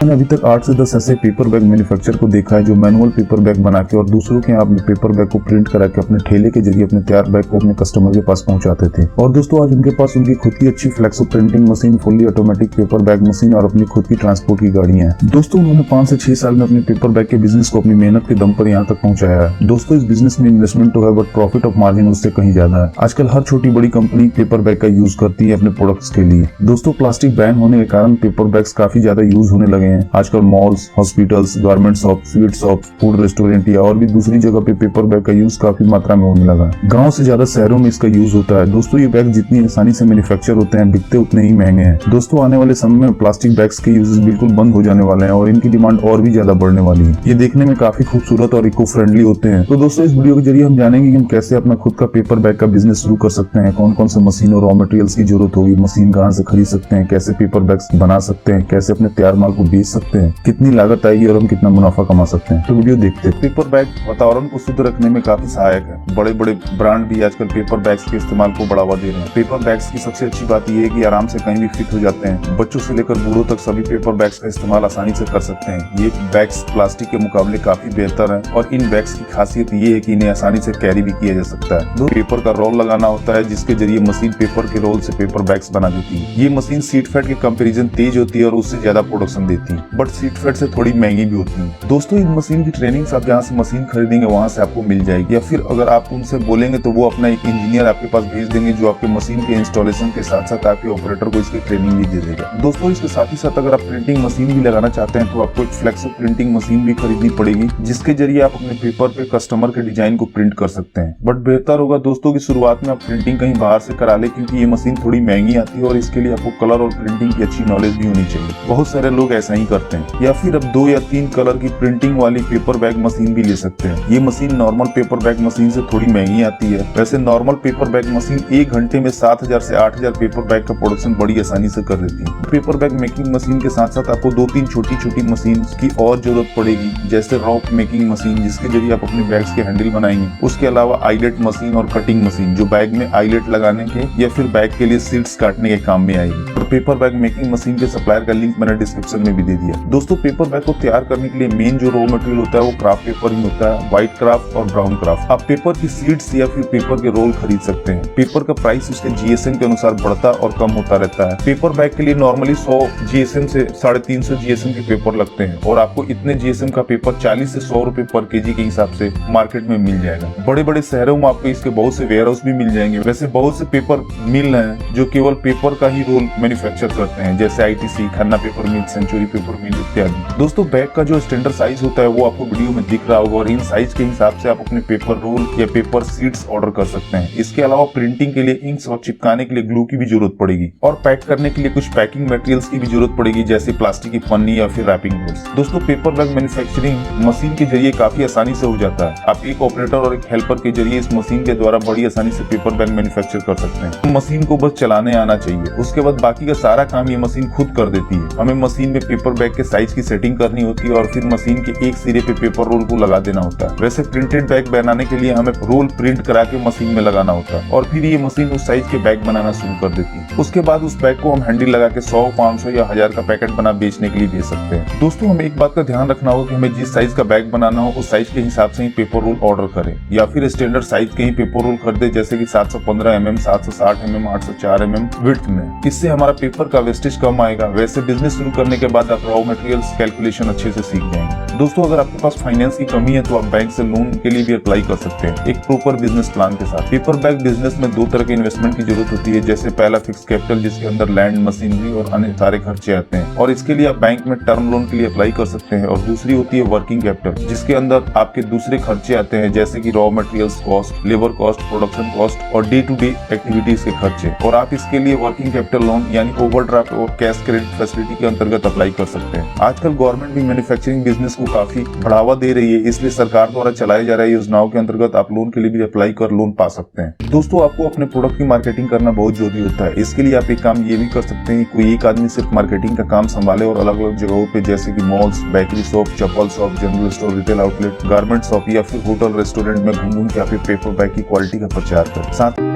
मैंने अभी तक 8 से 10 ऐसे पेपर बैग मैन्युफैक्चर को देखा है जो मैनुअल पेपर बैग बना के और दूसरों के यहाँ अपने पेपर बैग को प्रिंट करा के अपने ठेले के जरिए अपने तैयार बैग को अपने कस्टमर के पास पहुंचाते थे। और दोस्तों आज उनके पास उनकी खुद की अच्छी flexo printing machine, fully automatic paper bag machine और अपनी खुद की ट्रांसपोर्ट की गाड़ियां हैं। दोस्तों उन्होंने 5 से 6 साल में अपने पेपर बैग के बिजनेस को अपनी मेहनत के दम पर यहाँ तक पहुंचाया है। दोस्तों इस बिजनेस में इन्वेस्टमेंट तो है बट प्रॉफिट ऑफ मार्जिन उससे कहीं ज्यादा है। आजकल हर छोटी बड़ी कंपनी पेपर बैग का यूज करती है अपने प्रोडक्ट्स के लिए। दोस्तों प्लास्टिक बैन होने के कारण पेपर बैग्स काफी ज्यादा यूज होने लगे हैं। आजकल malls, hospitals, garment shop, sweet shop, food restaurant या और भी दूसरी जगह पे पेपर बैग का यूज काफी मात्रा में होने लगा। गाँव से ज्यादा शहरों में इसका यूज होता है। दोस्तों ये बैग जितनी आसानी से मैन्युफैक्चर होते हैं बिकते उतने ही महंगे हैं। दोस्तों आने वाले समय में प्लास्टिक बैग्स के यूजेस बिल्कुल बंद हो जाने वाले हैं और इनकी डिमांड और भी ज्यादा बढ़ने वाली है। ये देखने में काफी खूबसूरत और इको फ्रेंडली होते हैं। तो दोस्तों इस वीडियो के जरिए हम जानेंगे कि हम कैसे अपना खुद का पेपर बैग का बिजनेस शुरू कर सकते हैं, कौन कौन से मशीन और रॉ मटेरियल्स की जरूरत होगी, मशीन कहाँ से खरीद सकते हैं, कैसे पेपर बैग्स बना सकते हैं, कैसे अपने तैयार माल को बेच सकते हैं, कितनी लागत आएगी और हम कितना मुनाफा कमा सकते हैं। तो वीडियो देखते हैं। पेपर बैग वातावरण को शुद्ध रखने में काफी सहायक है। बड़े बड़े ब्रांड भी आजकल पेपर बैग्स के इस्तेमाल को बढ़ावा दे रहे हैं। पेपर बैग्स की सबसे अच्छी बात यह है कि आराम से कहीं भी फिट हो जाते हैं। बच्चों से लेकर बूढ़ों तक सभी पेपर बैग्स का इस्तेमाल आसानी से कर सकते हैं। ये बैग्स प्लास्टिक के मुकाबले काफी बेहतर है और इन बैग्स की खासियत ये है कि इन्हें आसानी से कैरी भी किया जा सकता है। पेपर का रोल लगाना होता है जिसके जरिए मशीन पेपर के रोल से पेपर बैग्स बना देती है। ये मशीन सीट फेड के कंपैरिजन तेज होती है और उससे ज्यादा प्रोडक्शन देती है, बट सीट फेड से थोड़ी महंगी भी होती है। दोस्तों इन मशीन की ट्रेनिंग आप जहाँ से मशीन खरीदेंगे वहाँ से आपको मिल जाएगी, या फिर अगर आप उनसे बोलेंगे तो वो अपना एक इंजीनियर आपके पास भेज देंगे जो आपके मशीन के इंस्टॉलेशन के साथ साथ आपके ऑपरेटर को इसकी ट्रेनिंग भी दे देगा। दोस्तों इसके साथ ही साथ अगर आप प्रिंटिंग मशीन भी लगाना चाहते हैं तो आपको एक फ्लेक्सो प्रिंटिंग मशीन भी खरीदनी पड़ेगी जिसके जरिए आप अपने पेपर पे कस्टमर के डिजाइन को प्रिंट कर सकते हैं। बट बेहतर होगा दोस्तों की शुरुआत में आप प्रिंटिंग कहीं बाहर से करा ले, क्योंकि ये मशीन थोड़ी महंगी आती है और इसके लिए आपको कलर और प्रिंटिंग की अच्छी नॉलेज भी होनी चाहिए। बहुत सारे लोग ऐसा ही करते हैं। या फिर अब 2 या 3 कलर की प्रिंटिंग वाली पेपर बैग मशीन भी ले सकते हैं। ये machine normal paper bag machine से थोड़ी महंगी आती है। वैसे नॉर्मल पेपर बैग मशीन 1 घंटे में 7000 से 8000 पेपर बैग का प्रोडक्शन बड़ी आसानी से कर देती है। पेपर बैग मेकिंग मशीन के साथ साथ आपको 2-3 छोटी मशीन की और जरूरत पड़ेगी, जैसे रॉप मेकिंग मशीन जिसके जरिए आप अपने बैग्स के हैंडल बनाएंगे। उसके अलावा आईलेट मशीन और कटिंग मशीन जो बैग में आईलेट लगाने के या फिर बैग के लिए सीट्स काटने के काम में आएगी। और पेपर बैग मेकिंग मशीन के सप्लायर का लिंक मैंने डिस्क्रिप्शन में भी दे दिया। दोस्तों पेपर बैग को तैयार करने के लिए मेन जो रॉ मटेरियल होता है वो क्राफ्ट पेपर ही होता है, व्हाइट क्राफ्ट और ब्राउन क्राफ्ट। आप पेपर की सीड्स या फिर पेपर के रोल खरीद सकते हैं। पेपर का प्राइस उसके जीएसएम के अनुसार बढ़ता और कम होता रहता है। पेपर बैग के लिए नॉर्मली 100 जीएसएम से 350 जीएसएम के पेपर लगते हैं और आपको इतने जीएसएम का पेपर 40 से 100 रुपए पर केजी के हिसाब से मार्केट में मिल जाएगा। बड़े बड़े शहरों में आपको इसके बहुत से वेयर हाउस भी मिल जाएंगे। वैसे बहुत से पेपर मिल रहे हैं जो केवल पेपर का ही रोल मैन्युफैक्चर करते हैं, जैसे आईटीसी, खन्ना पेपर मिल, सेंचुरी पेपर मिल इत्यादि। दोस्तों बैग का जो स्टैंडर्ड साइज होता है वो आपको वीडियो में दिख रहा होगा और इन साइज के हिसाब से आप अपने पेपर रोल या पेपर सीड्स ऑर्डर कर सकते हैं। इसके अलावा प्रिंटिंग के लिए इंक्स और चिपकाने के लिए ग्लू की भी जरूरत पड़ेगी और पैक करने के लिए कुछ पैकिंग मटेरियल्स की भी जरूरत पड़ेगी, जैसे प्लास्टिक की पन्नी या फिर रैपिंग रोल्स। दोस्तों पेपर बैग मैन्युफैक्चरिंग मशीन के जरिए काफी आसानी से हो जाता है। आप एक ऑपरेटर और एक हेल्पर के जरिए इस मशीन के द्वारा बड़ी आसानी से पेपर बैग मैन्युफैक्चर कर सकते हैं। मशीन को बस चलाने आना चाहिए, उसके बाद बाकी का सारा काम ये मशीन खुद कर देती है। हमें मशीन में पेपर बैग के साइज की सेटिंग करनी होती है और फिर मशीन के एक सिरे पे पेपर रोल को लगा देना होता है। वैसे प्रिंटेड बैग बनाने के लिए हमें रोल प्रिंट करा के मशीन में लगाना होता है और फिर ये मशीन उस साइज के बैग बनाना शुरू कर देती है। उसके बाद उस बैग को हम हैंडल लगा के 100, 500 या 1000 का पैकेट बना बेचने के लिए दे सकते हैं। दोस्तों हमें एक बात का ध्यान रखना होगा कि हमें जिस साइज का बैग बनाना हो उस साइज के हिसाब से ही पेपर रोल ऑर्डर करें, या फिर स्टैंडर्ड साइज के ही पेपर रोल खरीदे, जैसे कि 715 mm, 760 mm, 804 mm विड्थ में। इससे हमारा पेपर का वेस्टेज कम आएगा। वैसे बिजनेस शुरू करने के बाद आप रॉ मटेरियल्स कैलकुलेशन अच्छे से सीख जाएंगे। दोस्तों अगर आपके पास फाइनेंस की कमी है तो आप बैंक से लोन के लिए भी अप्लाई कर सकते हैं एक प्रॉपर बिजनेस प्लान के साथ। पेपर बैग बिजनेस में 2 तरह के इन्वेस्टमेंट की जरूरत होती है, जैसे पहला फिक्स कैपिटल जिसके अंदर लैंड, मशीनरी और अन्य सारे खर्चे आते हैं और इसके लिए आप बैंक में टर्म लोन के लिए अप्लाई कर सकते हैं। और दूसरी होती है वर्किंग कैपिटल जिसके अंदर आपके दूसरे खर्चे आते हैं, जैसे कि raw materials cost, labour cost, production cost और डे टू डे एक्टिविटीज के खर्चे। और आप इसके लिए वर्किंग कैपिटल लोन यानी ओवरड्राफ्ट और कैश क्रेडिट फैसिलिटी के अंतर्गत अप्लाई कर सकते हैं। आजकल गवर्नमेंट भी मैन्युफैक्चरिंग बिजनेस को काफी बढ़ावा दे रही है, इसलिए सरकार द्वारा चलाए जा रही योजनाओं के अंतर्गत आप लोन के लिए भी अप्लाई कर लोन पा सकते हैं। दोस्तों आपको अपने प्रोडक्ट की मार्केटिंग करना बहुत जरूरी होता है। इसके लिए आप एक काम ये भी कर सकते हैं, कोई एक आदमी सिर्फ मार्केटिंग का काम संभाले और अलग अलग जगहों पे जैसे कि मॉल्स, बेकरी शॉप, चप्पल shop, general store, retail outlet, garment shop या फिर होटल रेस्टोरेंट में घूम के आप पेपर बैग की क्वालिटी का प्रचार करें। साथ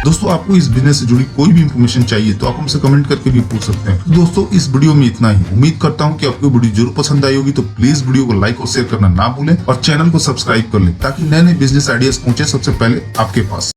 दोस्तों आपको इस बिजनेस से जुड़ी कोई भी इन्फॉर्मेशन चाहिए तो आप हमसे कमेंट करके भी पूछ सकते हैं। तो दोस्तों इस वीडियो में इतना ही। उम्मीद करता हूँ कि आपको वीडियो जरूर पसंद आई होगी, तो प्लीज वीडियो को लाइक और शेयर करना ना भूलें और चैनल को सब्सक्राइब कर लें ताकि नए नए बिजनेस आइडियाज पहुंचे सबसे पहले आपके पास।